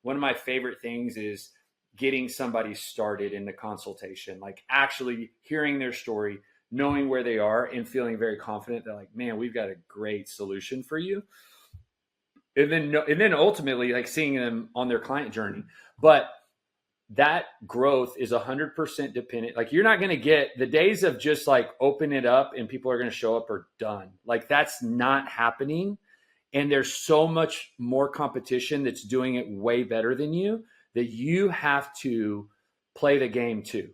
one of my favorite things is getting somebody started in the consultation, like actually hearing their story, knowing where they are and feeling very confident that like, man, we've got a great solution for you. And then ultimately like seeing them on their client journey. But that growth is 100% dependent. Like you're not going to get the days of just like open it up and people are going to show up are done. Like that's not happening. And there's so much more competition that's doing it way better than you that you have to play the game too.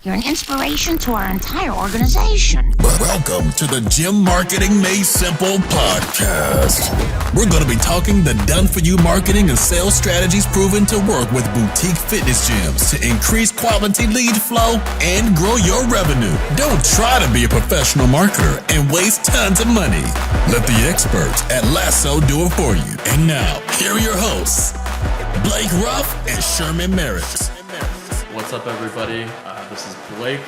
You're an inspiration to our entire organization. Welcome to the Gym Marketing Made Simple podcast. We're going to be talking the done-for-you marketing and sales strategies proven to work with boutique fitness gyms to increase quality lead flow and grow your revenue. Don't try to be a professional marketer and waste tons of money. Let the experts at Lasso do it for you. And now, here are your hosts, Blake Ruff and Sherman Merritt. What's up, everybody? This is Blake.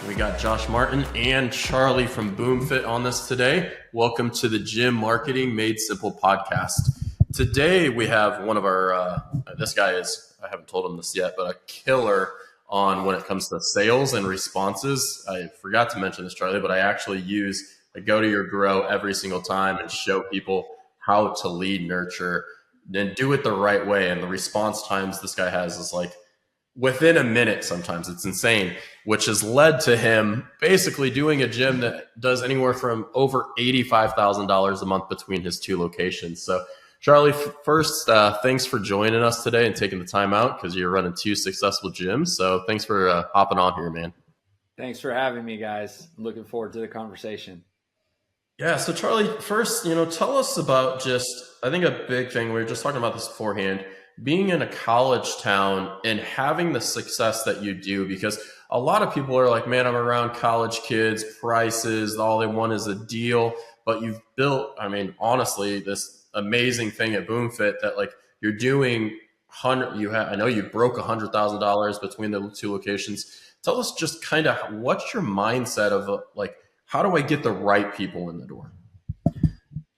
We got Josh Martin and Charlie from BoomFit on this today. Welcome to the Gym Marketing Made Simple podcast. Today we have one of our, this guy is, I haven't told him this yet, but a killer on when it comes to sales and responses. I forgot to mention this, Charlie, but I actually use a Go to Your Grow every single time and show people how to lead nurture and do it the right way. And the response times this guy has is like, within a minute, sometimes it's insane, which has led to him basically doing a gym that does anywhere from over $85,000 a month between his two locations. So Charlie, first, thanks for joining us today and taking the time out because you're running two successful gyms. So thanks for hopping on here, man. Thanks for having me, guys. I'm looking forward to the conversation. Yeah. So Charlie, first, tell us about I think a big thing, we were just talking about this beforehand, being in a college town and having the success that you do, because a lot of people are like, man, I'm around college kids, prices, all they want is a deal. But you've built, honestly, this amazing thing at BoomFit that like you're doing I know you broke $100,000 between the two locations. Tell us just kind of what's your mindset of like, how do I get the right people in the door?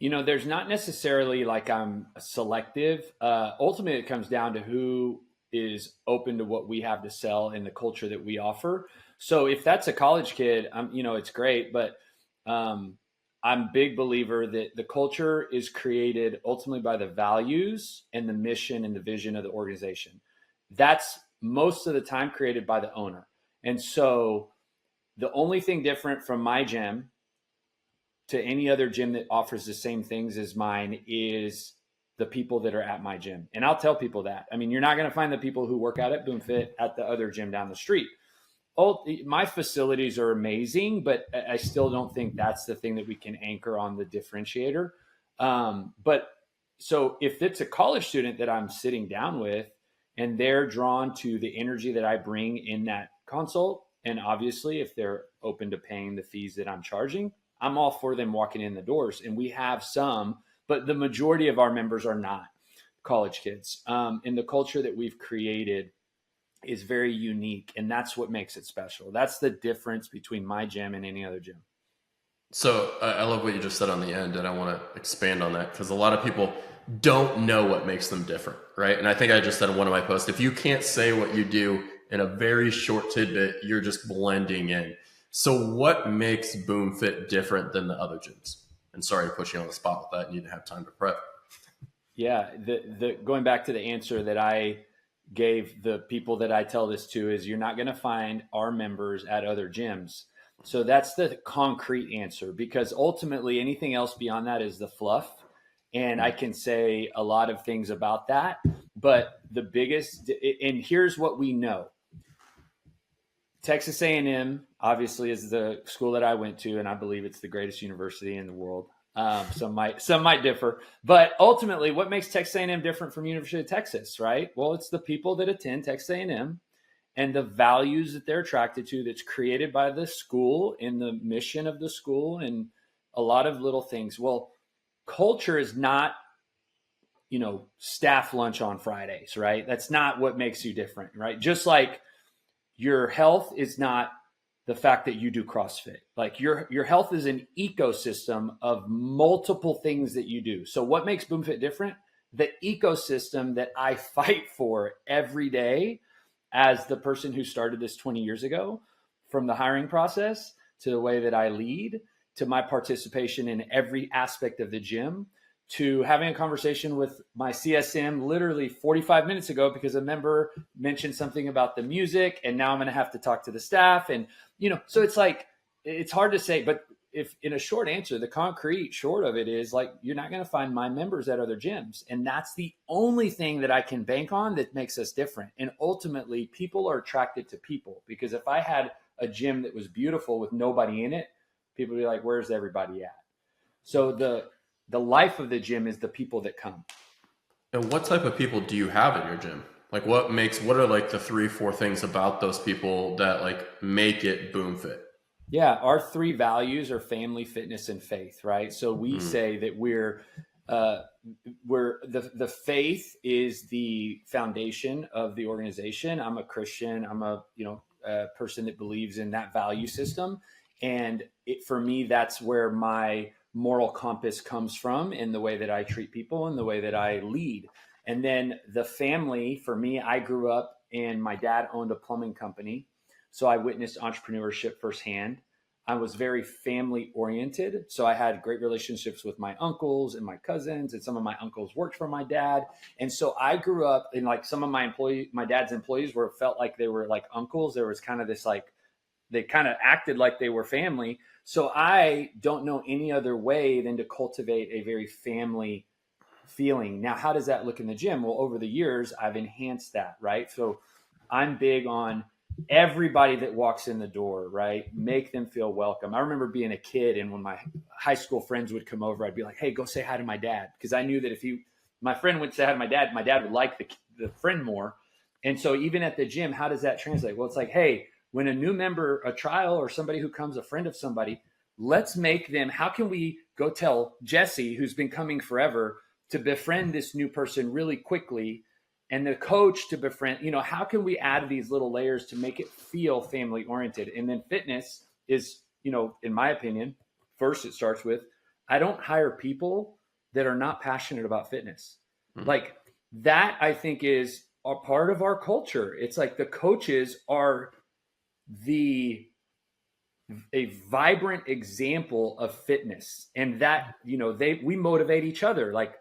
There's not necessarily like I'm selective. Ultimately, it comes down to who is open to what we have to sell and the culture that we offer. So if that's a college kid, it's great. But I'm a big believer that the culture is created ultimately by the values and the mission and the vision of the organization. That's most of the time created by the owner. And so the only thing different from my gym to any other gym that offers the same things as mine is the people that are at my gym. And I'll tell people that. You're not going to find the people who work out at BoomFit at the other gym down the street. My facilities are amazing, but I still don't think that's the thing that we can anchor on the differentiator. But so if it's a college student that I'm sitting down with and they're drawn to the energy that I bring in that consult, and obviously if they're open to paying the fees that I'm charging, I'm all for them walking in the doors. And we have some, but the majority of our members are not college kids. And the culture that we've created is very unique. And that's what makes it special. That's the difference between my gym and any other gym. So I love what you just said on the end, and I want to expand on that because a lot of people don't know what makes them different, right? And I think I just said in one of my posts, if you can't say what you do in a very short tidbit, you're just blending in. So what makes BoomFit different than the other gyms? And sorry to put you on the spot with that. You need to have time to prep. Yeah, the going back to the answer that I gave the people that I tell this to is you're not going to find our members at other gyms. So that's the concrete answer, because ultimately anything else beyond that is the fluff. And I can say a lot of things about that, but the biggest, and here's what we know. Texas A&M obviously is the school that I went to, and I believe it's the greatest university in the world. Some might differ, but ultimately, what makes Texas A&M different from University of Texas, right? Well, it's the people that attend Texas A&M and the values that they're attracted to that's created by the school and the mission of the school and a lot of little things. Well, culture is not, staff lunch on Fridays, right? That's not what makes you different, right? Just like your health is not the fact that you do CrossFit. Like your health is an ecosystem of multiple things that you do. So what makes BoomFit different? the ecosystem that I fight for every day as the person who started this 20 years ago, from the hiring process to the way that I lead, to my participation in every aspect of the gym, to having a conversation with my CSM literally 45 minutes ago because a member mentioned something about the music, and now I'm going to have to talk to the staff. And, so it's like, it's hard to say, but if in a short answer, the concrete short of it is like, you're not going to find my members at other gyms. And that's the only thing that I can bank on that makes us different. And ultimately, people are attracted to people, because if I had a gym that was beautiful with nobody in it, people would be like, where's everybody at? So the life of the gym is the people that come. And what type of people do you have in your gym? Like what are like the 3-4 things about those people that like make it BoomFit? Yeah, our 3 values are family, fitness, and faith, right? So we say that we're the faith is the foundation of the organization. I'm a Christian. I'm a person that believes in that value system, and for me, that's where my moral compass comes from, in the way that I treat people and the way that I lead. And then the family, for me, I grew up and my dad owned a plumbing company. So I witnessed entrepreneurship firsthand. I was very family oriented. So I had great relationships with my uncles and my cousins, and some of my uncles worked for my dad. And so I grew up in like some of my dad's employees felt like they were like uncles. There was kind of this like, they kind of acted like they were family. So I don't know any other way than to cultivate a very family feeling. Now, how does that look in the gym? Well, over the years, I've enhanced that, right? So I'm big on everybody that walks in the door, right? Make them feel welcome. I remember being a kid, and when my high school friends would come over, I'd be like, hey, go say hi to my dad. Because I knew that if my friend would say hi to my dad would like the friend more. And so even at the gym, how does that translate? Well, it's like, hey, when a new member, a trial, or somebody who comes, a friend of somebody, let's make them, how can we go tell Jesse, who's been coming forever, to befriend this new person really quickly, and the coach to befriend, how can we add these little layers to make it feel family oriented? And then fitness is, in my opinion, first it starts with, I don't hire people that are not passionate about fitness. Like that, I think, is a part of our culture. It's like the coaches are a vibrant example of fitness, and that, we motivate each other. Like,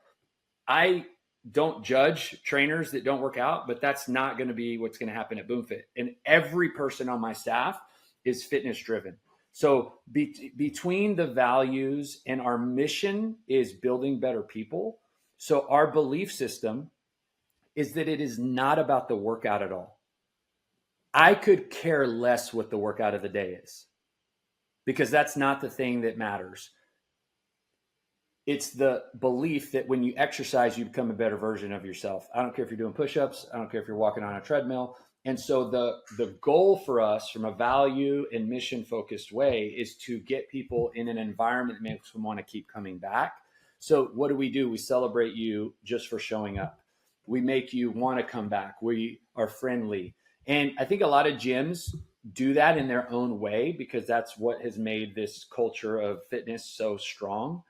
I don't judge trainers that don't work out, but that's not going to be what's going to happen at BoomFit. And every person on my staff is fitness driven. So between the values and our mission is building better people. So our belief system is that it is not about the workout at all. I could care less what the workout of the day is, because that's not the thing that matters. It's the belief that when you exercise, you become a better version of yourself. I don't care if you're doing push-ups. I don't care if you're walking on a treadmill. And so the goal for us, from a value and mission focused way, is to get people in an environment that makes them want to keep coming back. So what do? We celebrate you just for showing up. We make you want to come back. We are friendly. And I think a lot of gyms do that in their own way, because that's what has made this culture of fitness so strong.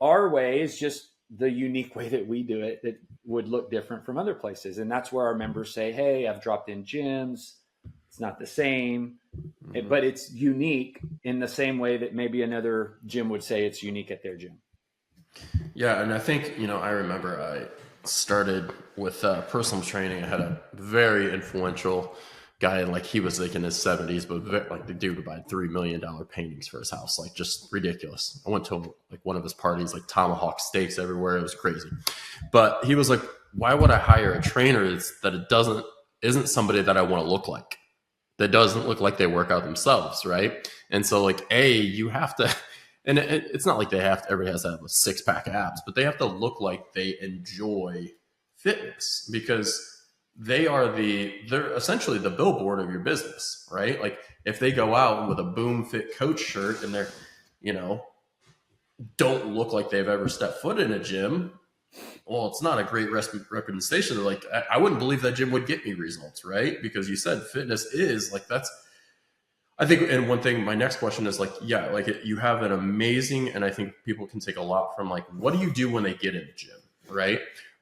Our way is just the unique way that we do it, that would look different from other places. And that's where our members say, hey, I've dropped in gyms. It's not the same, but it's unique in the same way that maybe another gym would say it's unique at their gym. Yeah. And I think, I remember I started with personal training. I had a very influential guy, and like he was like in his 70s, but like the dude would buy $3 million paintings for his house, like just ridiculous. I went to like one of his parties, like tomahawk steaks everywhere. It was crazy. But he was like, why would I hire a trainer that isn't somebody that I want to look like, that doesn't look like they work out themselves, right? And so like, you have to, and it's not like everybody has to have a 6-pack abs, but they have to look like they enjoy fitness, because they're essentially the billboard of your business, right? Like if they go out with a BoomFit coach shirt and they're, don't look like they've ever stepped foot in a gym, well, it's not a great representation. They're like, I wouldn't believe that gym would get me results, right? Because you said fitness is like, I think, and one thing, my next question is like, you have an amazing, and I think people can take a lot from like, what do you do when they get in the gym, right?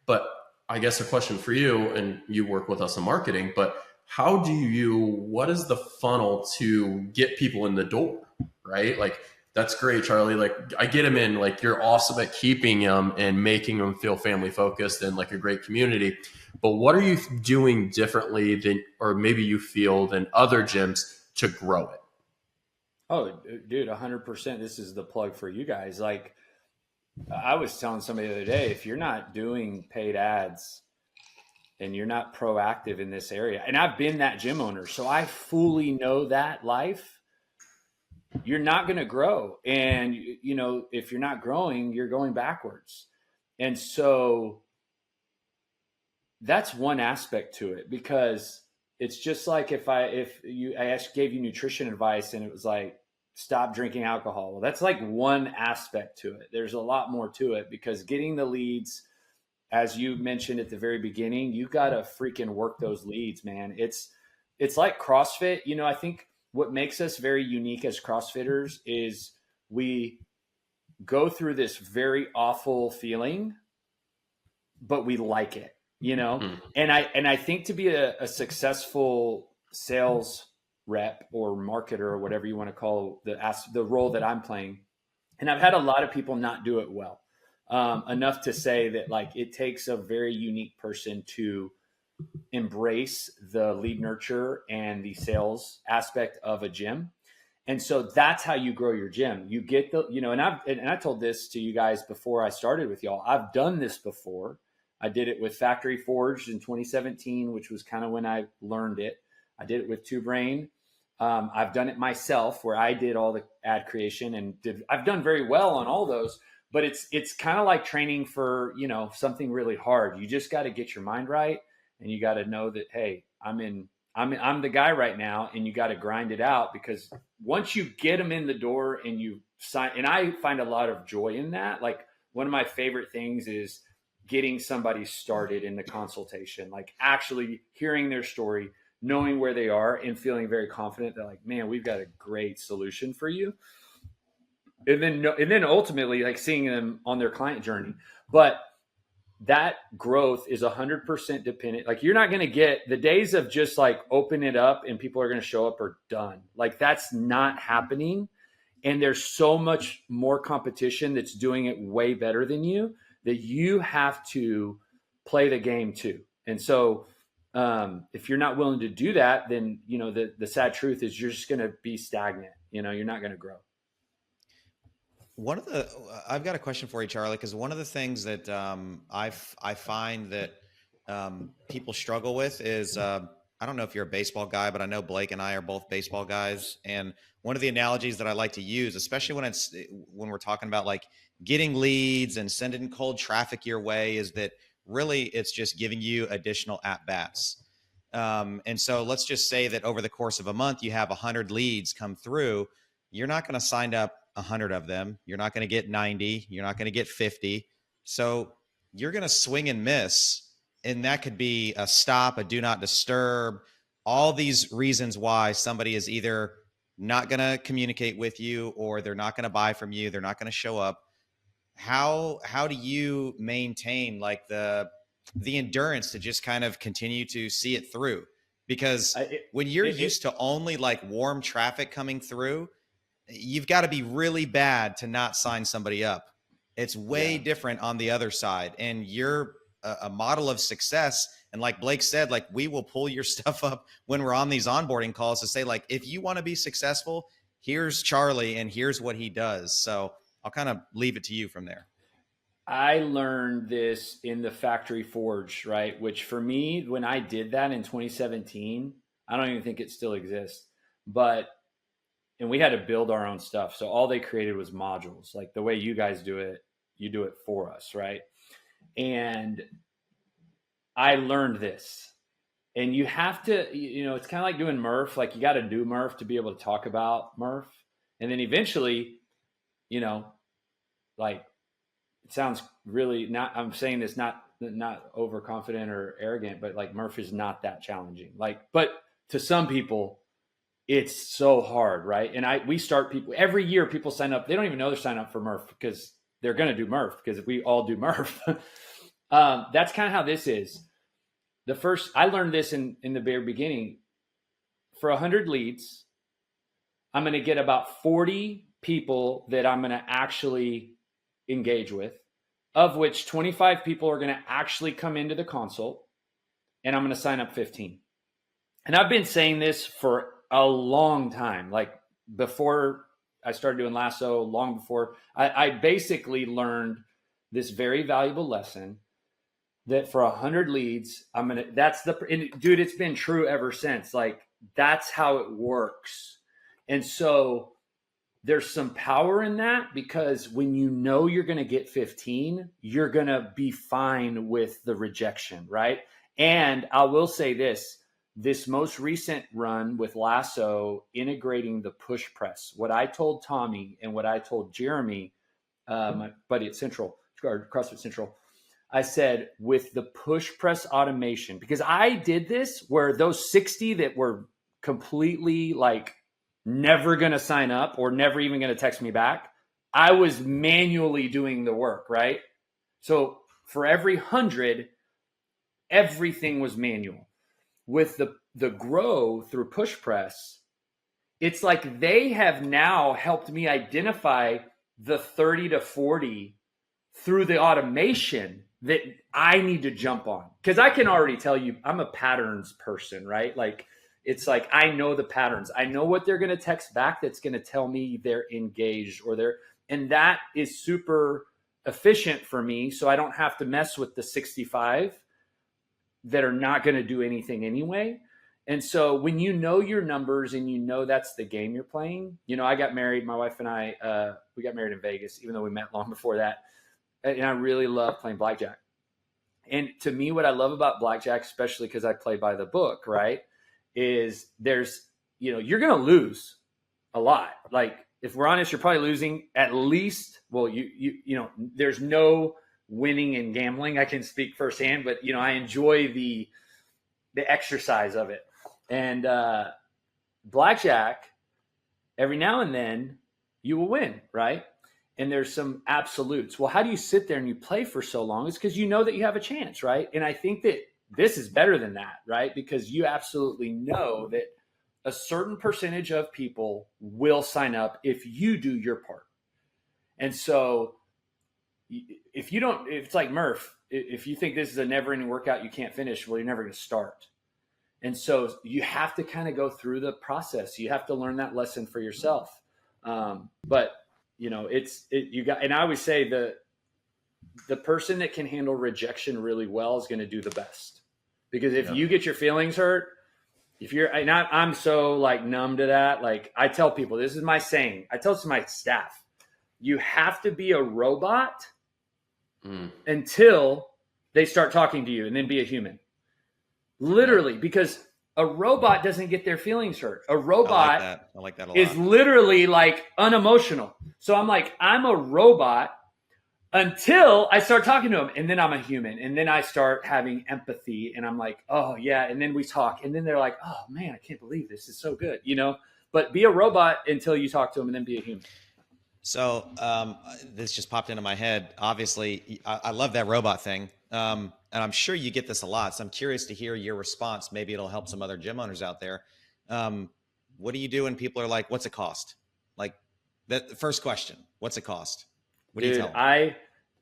But I guess a question for you, and you work with us in marketing, but what is the funnel to get people in the door, right? Like, that's great, Charlie. Like, I get them in, like, you're awesome at keeping them and making them feel family focused and like a great community. But what are you doing differently than, or maybe you feel, than other gyms to grow it? Oh, dude, 100%. This is the plug for you guys. Like, I was telling somebody the other day, if you're not doing paid ads and you're not proactive in this area, and I've been that gym owner, so I fully know that life, you're not going to grow. And, you know, if you're not growing, you're going backwards. And so that's one aspect to it, because it's just like I gave you nutrition advice and it was like, stop drinking alcohol. Well, that's like one aspect to it. There's a lot more to it, because getting the leads, as you mentioned at the very beginning, you got to freaking work those leads, man. It's like CrossFit. You know, I think what makes us very unique as CrossFitters is we go through this very awful feeling, but we like it, you know? And I think to be a successful sales rep or marketer or whatever you want to call the role that I'm playing. And I've had a lot of people not do it well, enough to say that, like, it takes a very unique person to embrace the lead nurture and the sales aspect of a gym. And so that's how you grow your gym. You get and I told this to you guys before I started with y'all. I've done this before. I did it with Factory Forged in 2017, which was kind of when I learned it. I did it with Two Brain. I've done it myself, where I did all the ad creation, and I've done very well on all those, but it's kind of like training for, you know, something really hard. You just got to get your mind right. And you got to know that, hey, I'm the guy right now, and you got to grind it out, because once you get them in the door and you sign, and I find a lot of joy in that. Like, one of my favorite things is getting somebody started in the consultation, like actually hearing their story, knowing where they are, and feeling very confident that, like, man, we've got a great solution for you. And then ultimately, like, seeing them on their client journey. But that growth is 100% dependent. Like, you're not going to get the days of just like open it up and people are going to show up are done. Like, that's not happening. And there's so much more competition that's doing it way better than you, that you have to play the game too. And so, if you're not willing to do that, then, you know, the sad truth is you're just going to be stagnant. You know, you're not going to grow. I've got a question for you, Charlie, because one of the things that I find that people struggle with is, I don't know if you're a baseball guy, but I know Blake and I are both baseball guys. And one of the analogies that I like to use, especially when we're talking about like getting leads and sending cold traffic your way, is that really it's just giving you additional at-bats. And so let's just say that over the course of a month, you have 100 leads come through. You're not going to sign up 100 of them. You're not going to get 90. You're not going to get 50. So you're going to swing and miss. And that could be a stop, a do not disturb, all these reasons why somebody is either not going to communicate with you, or they're not going to buy from you. They're not going to show up. How do you maintain like the endurance to just kind of continue to see it through? Because when you're used to only like warm traffic coming through, you've got to be really bad to not sign somebody up. It's way different on the other side. And you're a model of success. And like Blake said, like, we will pull your stuff up when we're on these onboarding calls to say, like, if you want to be successful, here's Charlie and here's what he does. So I'll kind of leave it to you from there. I learned this in the Factory Forge, right? Which for me, when I did that in 2017, I don't even think it still exists, and we had to build our own stuff. So all they created was modules. Like the way you guys do it, you do it for us, right? And I learned this. And you have to, you know, it's kind of like doing Murph. Like, you got to do Murph to be able to talk about Murph. And then eventually, you know, like, it sounds really not, I'm saying this not overconfident or arrogant, but like, Murph is not that challenging. Like, but to some people, it's so hard, right? And we start people every year. People sign up. They don't even know they're signing up for Murph, because they're going to do Murph, because if we all do Murph. That's kind of how this is. I learned this in the very beginning. For 100 leads, I'm going to get about 40 people that I'm going to actually engage with, of which 25 people are going to actually come into the consult, and I'm going to sign up 15. And I've been saying this for a long time, like before I started doing Lasso, long before. I basically learned this very valuable lesson that for 100 leads, dude, it's been true ever since. Like, that's how it works. And so there's some power in that, because when you know you're going to get 15, you're going to be fine with the rejection, right? And I will say this most recent run with Lasso, integrating the push press, what I told Tommy and what I told Jeremy, my buddy at CrossFit Central, I said, with the push press automation, because I did this where those 60 that were completely like never going to sign up or never even going to text me back, I was manually doing the work, right? So for every 100, everything was manual. With the grow through push press, it's like they have now helped me identify the 30 to 40 through the automation that I need to jump on. Because I can already tell you, I'm a patterns person, right? Like, it's like, I know the patterns. I know what they're going to text back that's going to tell me they're engaged and that is super efficient for me. So I don't have to mess with the 65 that are not going to do anything anyway. And so when you know your numbers and you know that's the game you're playing, I got married, my wife and I, we got married in Vegas, even though we met long before that. And I really love playing blackjack. And to me, what I love about blackjack, especially because I play by the book, right, is you're going to lose a lot. Like, if we're honest, you're probably losing at least, well, there's no winning in gambling. I can speak firsthand, but, I enjoy the exercise of it. And blackjack, every now and then you will win, right? And there's some absolutes. Well, how do you sit there and you play for so long? It's because you know that you have a chance, right? And I think that this is better than that, right? Because you absolutely know that a certain percentage of people will sign up if you do your part. And so if it's like Murph, if you think this is a never-ending workout you can't finish, well, you're never going to start. And so you have to kind of go through the process. You have to learn that lesson for yourself. But and I always say the person that can handle rejection really well is going to do the best, because if you get your feelings hurt, I'm so like numb to that. Like, I tell people, this is my saying. I tell it to my staff, you have to be a robot until they start talking to you, and then be a human. Literally, because a robot doesn't get their feelings hurt. A robot I like that a lot. Is literally like unemotional. So I'm like, I'm a robot until I start talking to them, and then I'm a human, and then I start having empathy, and I'm like, oh yeah, and then we talk, and then they're like, oh man, I can't believe this is so good, But be a robot until you talk to them, and then be a human. So this just popped into my head. Obviously, I love that robot thing. And I'm sure you get this a lot. So I'm curious to hear your response. Maybe it'll help some other gym owners out there. What do you do when people are like, what's it cost? Like, the first question, what's it cost? What do you tell them?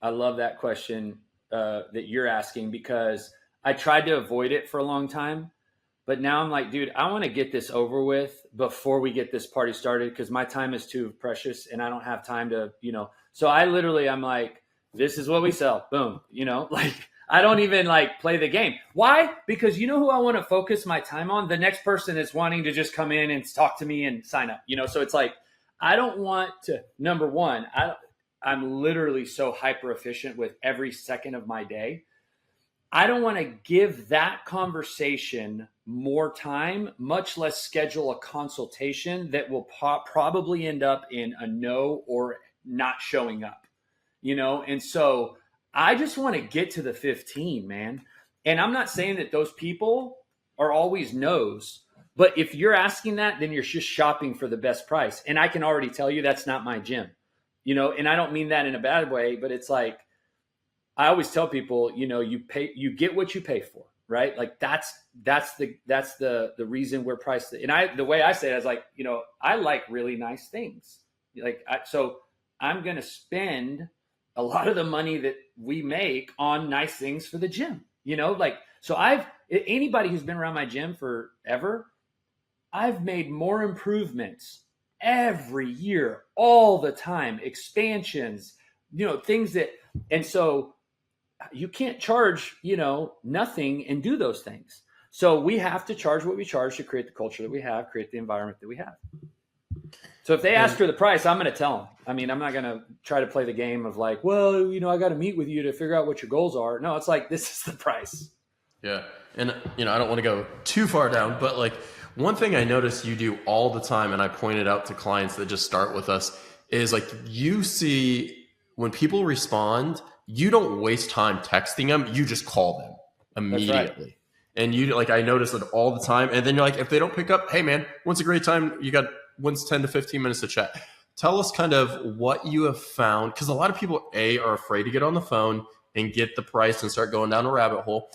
I love that question that you're asking, because I tried to avoid it for a long time. But now I'm like, dude, I want to get this over with before we get this party started, because my time is too precious and I don't have time to, So I'm like, this is what we sell. Boom. Like, I don't even like play the game. Why? Because you know who I want to focus my time on? The next person is wanting to just come in and talk to me and sign up. So it's like, I don't want to, number one, I'm literally so hyper efficient with every second of my day. I don't want to give that conversation more time, much less schedule a consultation that will probably end up in a no or not showing up, And so I just want to get to the 15, man. And I'm not saying that those people are always no's, but if you're asking that, then you're just shopping for the best price. And I can already tell you that's not my gym, And I don't mean that in a bad way, but it's like, I always tell people, you get what you pay for, right? Like that's the reason we're priced. And the way I say it is like, I like really nice things. So I'm going to spend a lot of the money that we make on nice things for the gym, so anybody who's been around my gym forever, I've made more improvements every year, all the time, expansions, things and so you can't charge, nothing and do those things. So we have to charge what we charge to create the culture that we have, create the environment that we have. So if they ask for the price, I'm going to tell them. I mean, I'm not going to try to play the game of like, well, I got to meet with you to figure out what your goals are. No, it's like, this is the price. Yeah. And, I don't want to go too far down, but like one thing I notice you do all the time, and I pointed out to clients that just start with us, is like you see when people respond, you don't waste time texting them. You just call them immediately. Right. And I notice it all the time. And then you're like, if they don't pick up, hey man, when's a great time? When's 10 to 15 minutes to chat? Tell us kind of what you have found. Cause a lot of people are afraid to get on the phone and get the price and start going down a rabbit hole.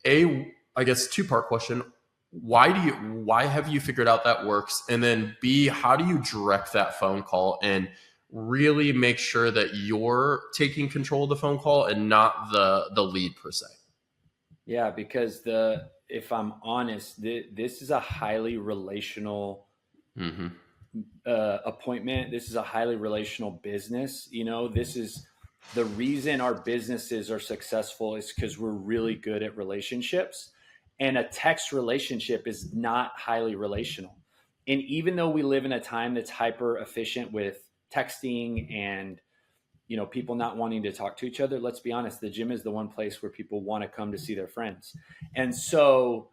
I guess 2-part question. Why have you figured out that works? And then B, how do you direct that phone call and really make sure that you're taking control of the phone call and not the lead per se? Yeah, because if I'm honest, this is a highly relational appointment. This is a highly relational business. This is the reason our businesses are successful is because we're really good at relationships, and a text relationship is not highly relational. And even though we live in a time that's hyper efficient with texting and people not wanting to talk to each other, let's be honest, the gym is the one place where people want to come to see their friends. And so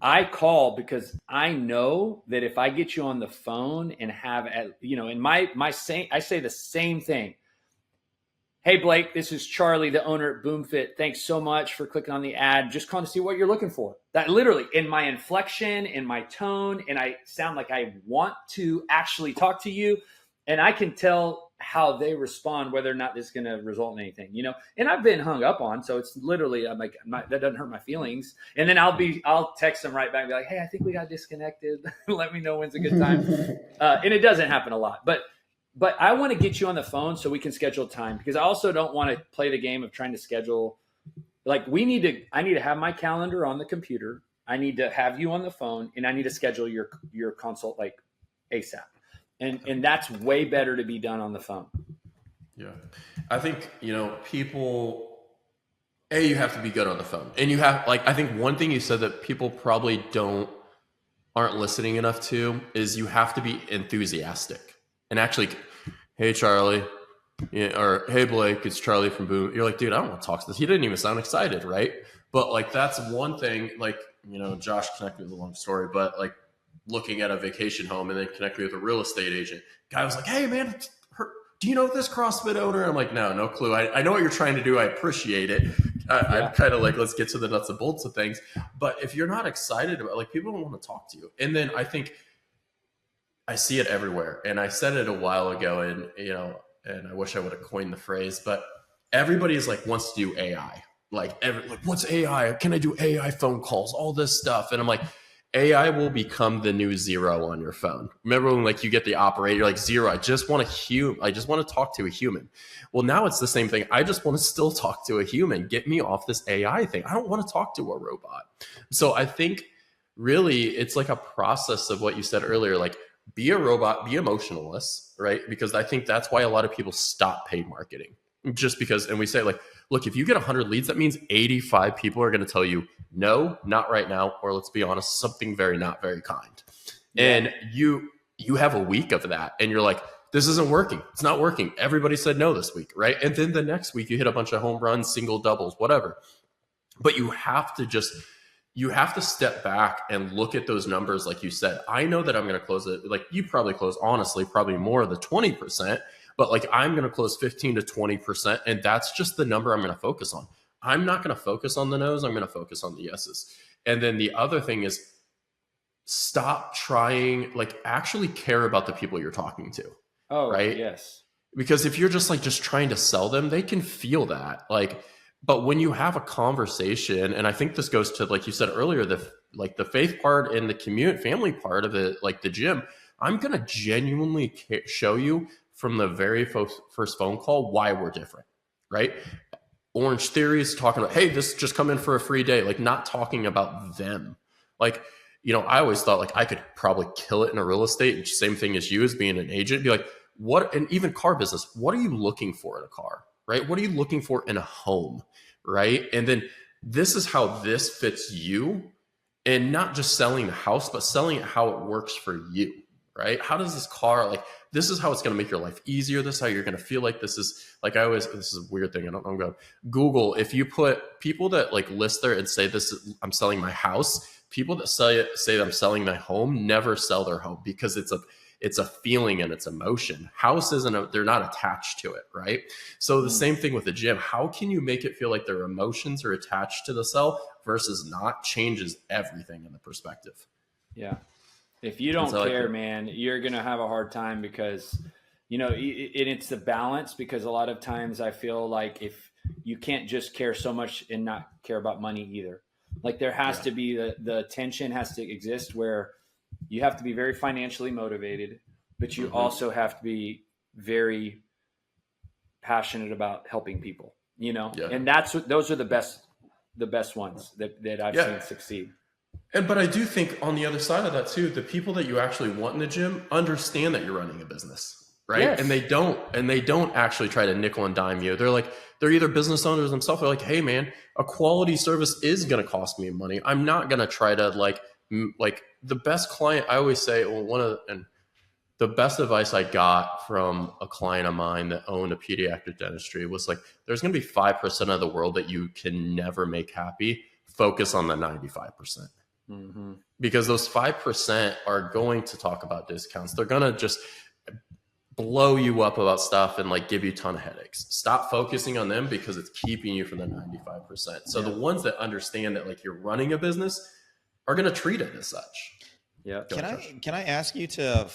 I call because I know that if I get you on the phone and have, I say the same thing. Hey, Blake, this is Charlie, the owner at BoomFit. Thanks so much for clicking on the ad. Just calling to see what you're looking for. That literally in my inflection, in my tone, and I sound like I want to actually talk to you. And I can tell how they respond, whether or not this is going to result in anything, and I've been hung up on. So it's literally, I'm like, that doesn't hurt my feelings. And then I'll text them right back and be like, hey, I think we got disconnected. Let me know when's a good time. And it doesn't happen a lot, but I want to get you on the phone so we can schedule time, because I also don't want to play the game of trying to schedule. Like I need to have my calendar on the computer. I need to have you on the phone, and I need to schedule your consult like ASAP. And that's way better to be done on the phone. Yeah. I think, people, you have to be good on the phone. And you have, I think one thing you said that people probably aren't listening enough to is you have to be enthusiastic. And actually, hey, Charlie, or hey, Blake, it's Charlie from Boom. You're like, dude, I don't want to talk to this. He didn't even sound excited, right? But that's one thing, Josh connected with a long story, but looking at a vacation home and then connect me with a real estate agent. Guy was like, hey man, do you know this CrossFit owner? I'm like, no clue. I know what you're trying to do. I appreciate it. I'm kind of like, let's get to the nuts and bolts of things. But if you're not excited about people don't want to talk to you. And then I think I see it everywhere. And I said it a while ago and I wish I would have coined the phrase, but everybody is wants to do AI. What's AI? Can I do AI phone calls? All this stuff. And I'm like, AI will become the new zero on your phone. Remember when you get the operator, you're like, zero, I just want to talk to a human. Well, now it's the same thing. I just want to still talk to a human. Get me off this AI thing. I don't want to talk to a robot. So I think really it's a process of what you said earlier, be a robot, be emotionless, right? Because I think that's why a lot of people stop paid marketing. Just because, and we say look, if you get 100 leads, that means 85 people are going to tell you, no, not right now. Or let's be honest, something not very kind. Yeah. And you have a week of that and you're like, this isn't working. It's not working. Everybody said no this week, right? And then the next week you hit a bunch of home runs, single doubles, whatever. But you have to step back and look at those numbers. Like you said, I know that I'm going to close it. You probably close, honestly, probably more than 20%. But I'm going to close 15 to 20%. And that's just the number I'm going to focus on. I'm not going to focus on the no's. I'm going to focus on the yeses. And then the other thing is stop trying, actually care about the people you're talking to. Oh, right. Yes. Because if you're just trying to sell them, they can feel that. But when you have a conversation, and I think this goes to, like you said earlier, the faith part and the community family part of it, like the gym, I'm going to genuinely show you from the very first phone call why we're different, right? Orange Theory is talking about, hey, this just come in for a free day, like not talking about them. Like, I always thought like I could probably kill it in a real estate. Same thing as you as being an agent. Be like, what, and even car business, what are you looking for in a car, right? What are you looking for in a home, right? And then this is how this fits you, and not just selling the house, but selling it how it works for you, right? How does this car, like, this is how it's going to make your life easier. This is how you're going to feel like this is, like, this is a weird thing. I'm going to Google. If you put people that like list there and say I'm selling my house, people that say I'm selling my home never sell their home, because it's a feeling and it's emotion. House they're not attached to it, right? So the same thing with the gym. How can you make it feel like their emotions are attached to the sell versus not? Changes everything in the perspective. Yeah. If you don't care, man, you're going to have a hard time, because, it's the balance, because a lot of times I feel like if you can't just care so much and not care about money either. Like there has to be the tension has to exist where you have to be very financially motivated, but you also have to be very passionate about helping people, and those are the best ones that I've seen succeed. But I do think on the other side of that too, the people that you actually want in the gym understand that you're running a business, right? Yes. And they don't actually try to nickel and dime you. They're either business owners themselves. They're like, hey man, a quality service is going to cost me money. I'm not going to try to like the best client. I always say, the best advice I got from a client of mine that owned a pediatric dentistry was like, there's going to be 5% of the world that you can never make happy. Focus on the 95%. Mm-hmm. Because those 5% are going to talk about discounts. They're going to just blow you up about stuff and like give you a ton of headaches. Stop focusing on them, because it's keeping you from the 95%. So the ones that understand that like you're running a business are going to treat it as such. Yeah. Can I ask you to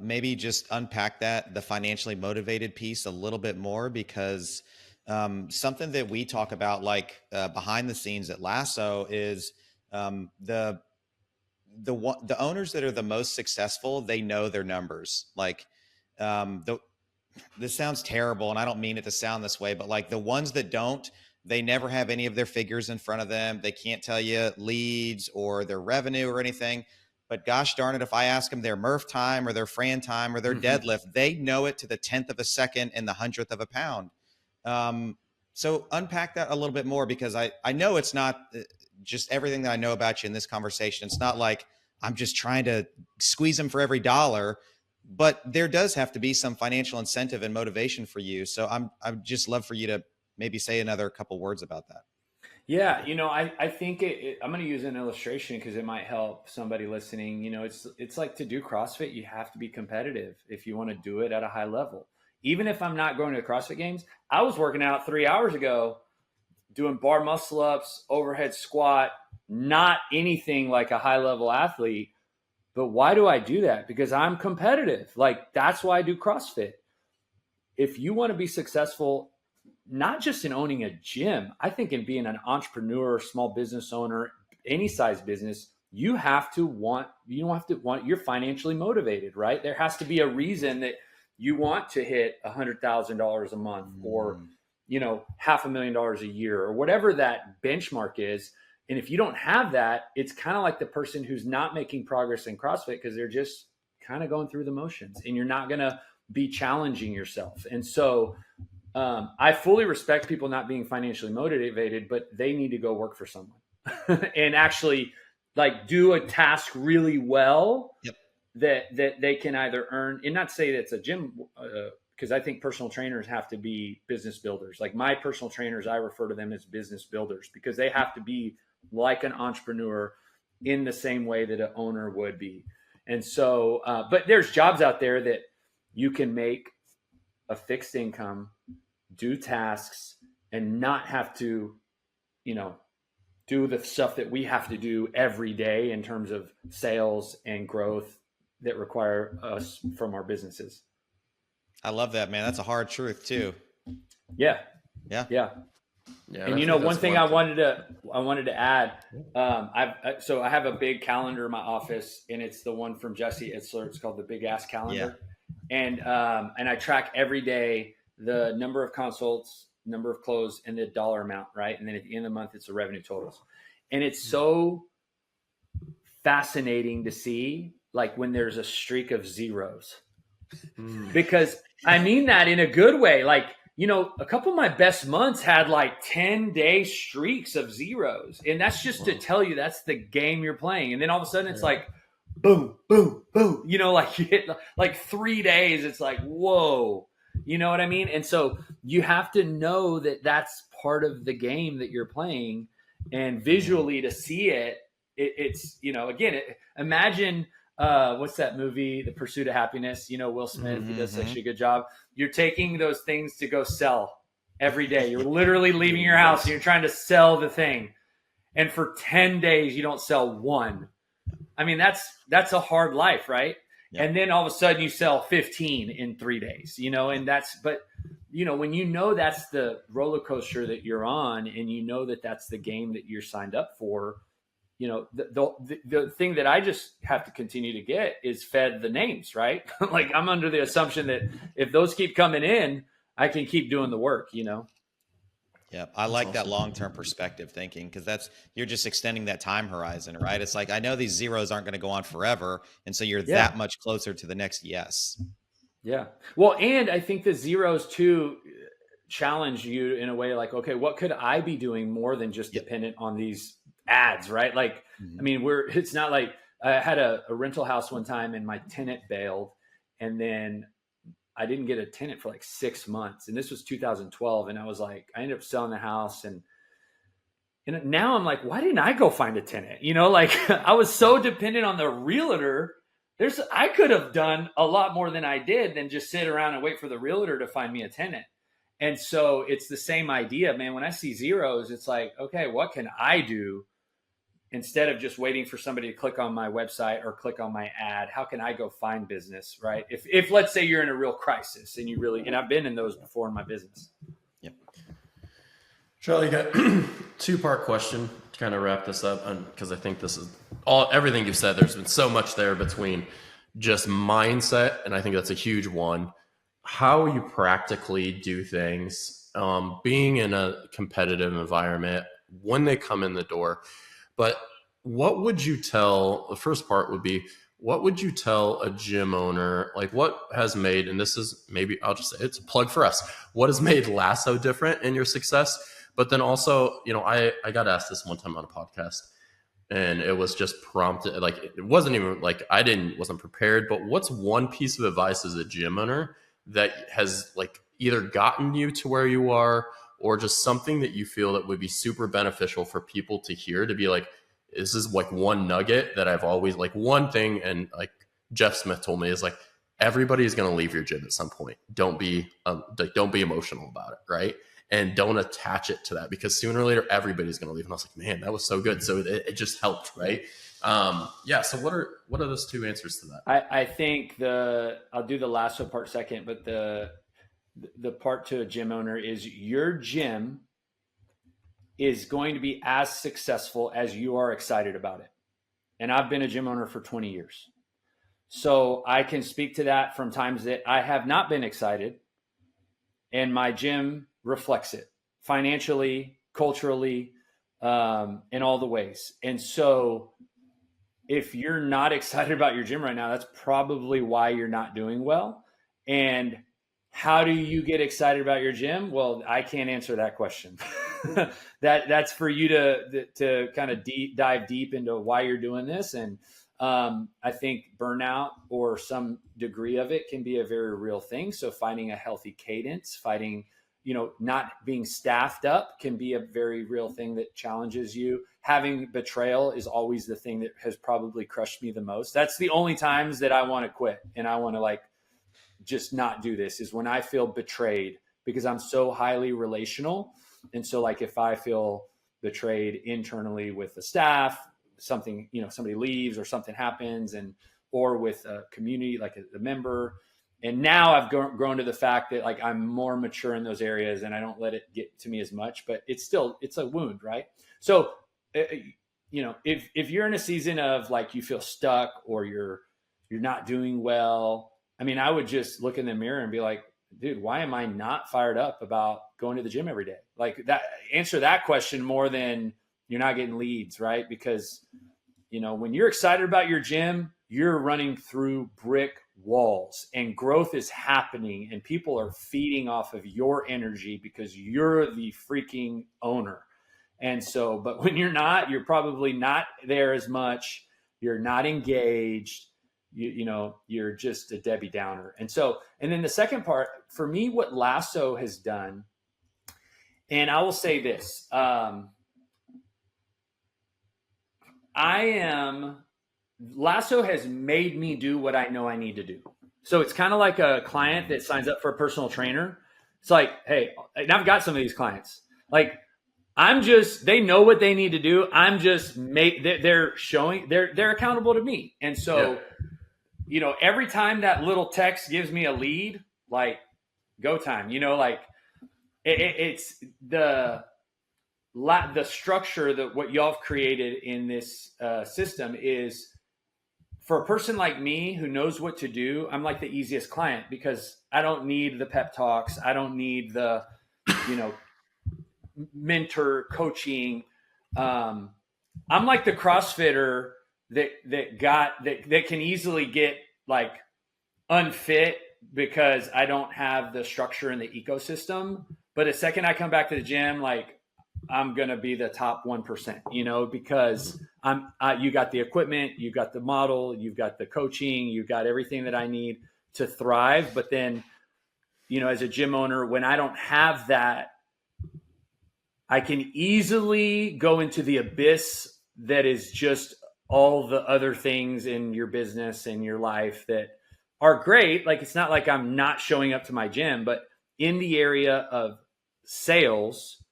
maybe just unpack the financially motivated piece a little bit more? Because something that we talk about like behind the scenes at Lasso is the owners that are the most successful, they know their numbers. Like this sounds terrible, and I don't mean it to sound this way, but like the ones that don't, they never have any of their figures in front of them. They can't tell you leads or their revenue or anything. But gosh darn it, if I ask them their Murph time or their Fran time or their deadlift, they know it to the 10th of a second and the 100th of a pound. So unpack that a little bit more, because I know it's not just everything that I know about you in this conversation. It's not like I'm just trying to squeeze them for every dollar, but there does have to be some financial incentive and motivation for you. So I'd just love for you to maybe say another couple words about that. Yeah. I think I'm going to use an illustration because it might help somebody listening. It's like to do CrossFit, you have to be competitive if you want to do it at a high level. Even if I'm not going to the CrossFit games, I was working out 3 hours ago, doing bar muscle ups, overhead squat, not anything like a high level athlete. But why do I do that? Because I'm competitive. Like that's why I do CrossFit. If you want to be successful, not just in owning a gym, I think in being an entrepreneur, small business owner, any size business, you're financially motivated, right? There has to be a reason that you want to hit $100,000 a month or, $500,000 a year or whatever that benchmark is. And if you don't have that, it's kind of like the person who's not making progress in CrossFit because they're just kind of going through the motions, and you're not going to be challenging yourself. And so I fully respect people not being financially motivated, but they need to go work for someone and actually like do a task really well. Yep. that they can either earn, and not say that it's a gym, because I think personal trainers have to be business builders. Like my personal trainers, I refer to them as business builders because they have to be like an entrepreneur in the same way that an owner would be. And so, but there's jobs out there that you can make a fixed income, do tasks, and not have to, do the stuff that we have to do every day in terms of sales and growth that require us from our businesses. I love that, man. That's a hard truth too. Yeah. Yeah. Yeah. Yeah, And I think one that's thing one thing. I wanted to add, so I have a big calendar in my office, and it's the one from Jesse Itzler. It's called the Big Ass Yeah. Calendar, and I track every day the number of consults, number of closed, and the dollar amount, right? And then at the end of the month, it's the revenue totals, and it's so fascinating to see, like when there's a streak of zeros, because I mean that in a good way. Like, a couple of my best months had like 10-day streaks of zeros. And that's just to tell you that's the game you're playing. And then all of a sudden it's like, boom, boom, boom. Like you hit like 3 days. It's like, whoa. You know what I mean? And so you have to know that that's part of the game that you're playing. And visually to see it's, again, imagine what's that movie, The Pursuit of Happiness? Will Smith, he does such a good job. You're taking those things to go sell every day. You're literally leaving your house and you're trying to sell the thing. And for 10 days, you don't sell one. I mean, that's a hard life, right? Yeah. And then all of a sudden you sell 15 in 3 days, and but when that's the roller coaster that you're on, and that's the game that you're signed up for, the thing that I just have to continue to get is fed the names, right? Like I'm under the assumption that if those keep coming in, I can keep doing the work, Yeah, I like that long-term perspective thinking, because you're just extending that time horizon, right? It's like, I know these zeros aren't going to go on forever. And so you're that much closer to the next yes. Yeah. Well, and I think the zeros too challenge you in a way like, okay, what could I be doing more than just dependent on these ads, right? Like, I mean, it's not like I had a rental house one time and my tenant bailed, and then I didn't get a tenant for like 6 months. And this was 2012. And I was like, I ended up selling the house. And now I'm like, why didn't I go find a tenant? Like I was so dependent on the realtor. I could have done a lot more than I did than just sit around and wait for the realtor to find me a tenant. And so it's the same idea, man. When I see zeros, it's like, okay, what can I do instead of just waiting for somebody to click on my website or click on my ad? How can I go find business, right? If let's say you're in a real crisis and I've been in those before in my business. Yep. Charlie, got two-part question to kind of wrap this up, because I think this is everything you've said. There's been so much there between just mindset, and I think that's a huge one. How you practically do things, being in a competitive environment when they come in the door. But what would you tell, the first part would be, what would you tell a gym owner, like what has made, and this is maybe, I'll just say it's a plug for us, what has made Lasso different in your success? But then also, I got asked this one time on a podcast, and it was just prompted, like it wasn't even like wasn't prepared, but what's one piece of advice as a gym owner that has like either gotten you to where you are, or just something that you feel that would be super beneficial for people to hear, to be like, this is like one nugget that I've always, like one thing, and like Jeff Smith told me, is like, everybody is going to leave your gym at some point. Don't be emotional about it, right? And don't attach it to that, because sooner or later, everybody's going to leave. And I was like, man, that was so good. So it just helped, right? So what are those two answers to that? I think I'll do the Lasso part second, but the part to a gym owner is your gym is going to be as successful as you are excited about it. And I've been a gym owner for 20 years. So I can speak to that from times that I have not been excited, and my gym reflects it financially, culturally, in all the ways. And so if you're not excited about your gym right now, that's probably why you're not doing well. And how do you get excited about your gym? Well, I can't answer that question. That's for you to kind of dive deep into why you're doing this. And I think burnout or some degree of it can be a very real thing. So finding a healthy cadence, not being staffed up can be a very real thing that challenges you. Having betrayal is always the thing that has probably crushed me the most. That's the only times that I want to quit and I want to just not do this, is when I feel betrayed, because I'm so highly relational. And so if I feel betrayed internally with the staff, somebody leaves or something happens, or with a community, like a member, And now I've grown to the fact that like I'm more mature in those areas and I don't let it get to me as much, but it's a wound, right? So, if you're in a season of like you feel stuck or you're not doing well, I mean, I would just look in the mirror and be like, dude, why am I not fired up about going to the gym every day? Like that, answer that question more than you're not getting leads, right? Because, when you're excited about your gym, you're running through brick walls and growth is happening and people are feeding off of your energy because you're the freaking owner. And so, but when you're not, you're probably not there as much. You're not engaged. You're just a Debbie Downer. And then the second part for me, what Lasso has done, and I will say this, Lasso has made me do what I know I need to do. So it's kind of like a client that signs up for a personal trainer. It's like, hey, and I've got some of these clients. Like, they know what they need to do. They're accountable to me. And so, every time that little text gives me a lead, like go time, it's the structure that what y'all have created in this system is for a person like me who knows what to do. I'm like the easiest client because I don't need the pep talks. I don't need the, mentor coaching. I'm like the CrossFitter that can easily get like unfit because I don't have the structure in the ecosystem. But the second I come back to the gym, like I'm going to be the top 1%, because you got the equipment, you got the model, you've got the coaching, you've got everything that I need to thrive. But then, as a gym owner, when I don't have that, I can easily go into the abyss that is just all the other things in your business and your life that are great. Like, it's not like I'm not showing up to my gym, but in the area of sales,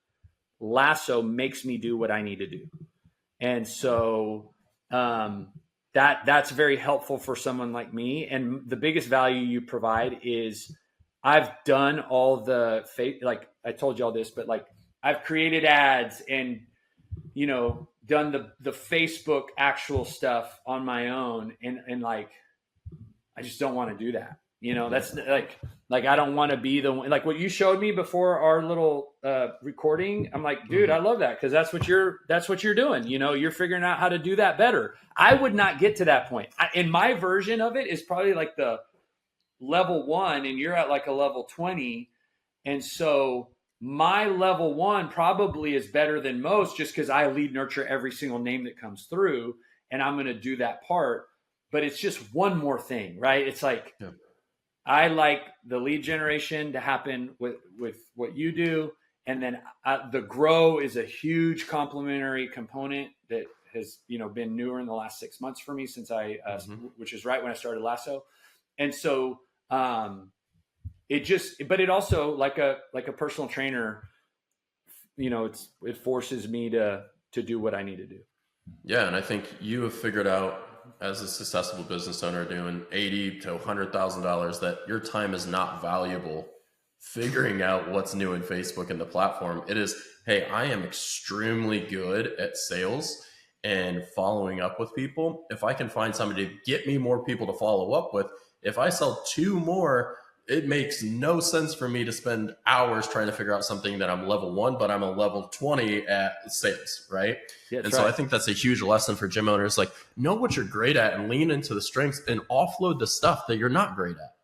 Lasso makes me do what I need to do. And so that's very helpful for someone like me. And the biggest value you provide is I've done all the like I told you all this, but like I've created ads and, done the Facebook actual stuff on my own. And like, I just don't want to do that. That's like, I don't want to be the one, like what you showed me before our little recording. I'm like, dude, I love that. Cause that's what you're doing. You're figuring out how to do that better. I would not get to that point. And my version of it is probably like the level 1 and you're at like a level 20. And so my level 1 probably is better than most just because I lead nurture every single name that comes through and I'm going to do that part. But it's just one more thing, right? It's like, I like the lead generation to happen with what you do. And then the grow is a huge complementary component that has, been newer in the last 6 months for me since which is right when I started Lasso. And so, but it also like a personal trainer, it forces me to do what I need to do. Yeah. And I think you have figured out as a successful business owner doing $80,000 to $100,000 that your time is not valuable figuring out what's new in Facebook and the platform. It is, hey, I am extremely good at sales and following up with people. If I can find somebody to get me more people to follow up with, if I sell 2 more, it makes no sense for me to spend hours trying to figure out something that I'm level 1, but I'm a level 20 at sales, right? Yeah, and so I think that's a huge lesson for gym owners. Like, know what you're great at and lean into the strengths and offload the stuff that you're not great at.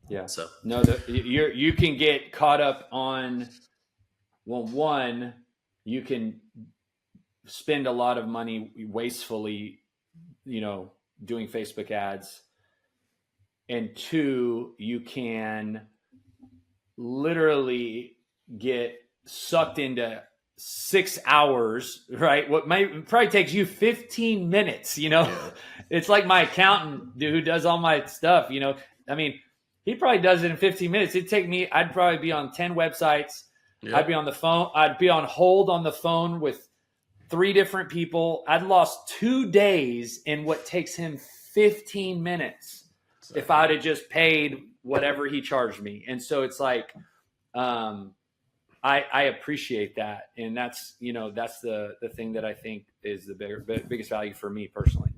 Yeah. So no, you can get caught up on one, you can spend a lot of money wastefully, doing Facebook ads. And 2, you can literally get sucked into 6 hours, right? What probably takes you 15 minutes, It's like my accountant dude who does all my stuff, I mean, he probably does it in 15 minutes. It'd take me, I'd probably be on 10 websites. Yeah. I'd be on the phone. I'd be on hold on the phone with 3 different people. I'd lost 2 days in what takes him 15 minutes. if I'd have just paid whatever he charged me. And so it's like, I appreciate that. And that's, that's the thing that I think is the biggest value for me personally.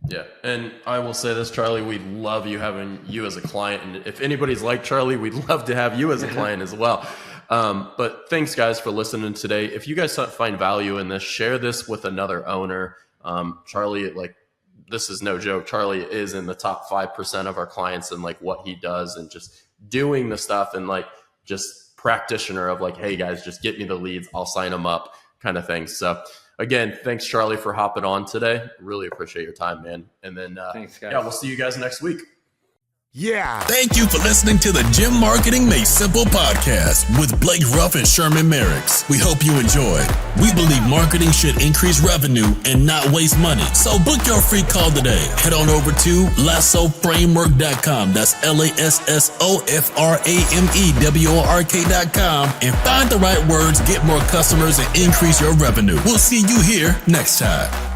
Yeah. And I will say this, Charlie, we love having you as a client. And if anybody's like Charlie, we'd love to have you as a client as well. But thanks guys for listening today. If you guys find value in this, share this with another owner. Charlie, this is no joke. Charlie is in the top 5% of our clients and what he does and just doing the stuff and just practitioner of hey guys, just get me the leads. I'll sign them up kind of thing. So again, thanks Charlie for hopping on today. Really appreciate your time, man. And then thanks guys. Yeah, we'll see you guys next week. Yeah. Thank you for listening to the Gym Marketing Made Simple podcast with Blake Ruff and Sherman Merricks. We hope you enjoyed. We believe marketing should increase revenue and not waste money. So book your free call today. Head on over to lassoframework.com. That's lassoframework.com and find the right words, get more customers, and increase your revenue. We'll see you here next time.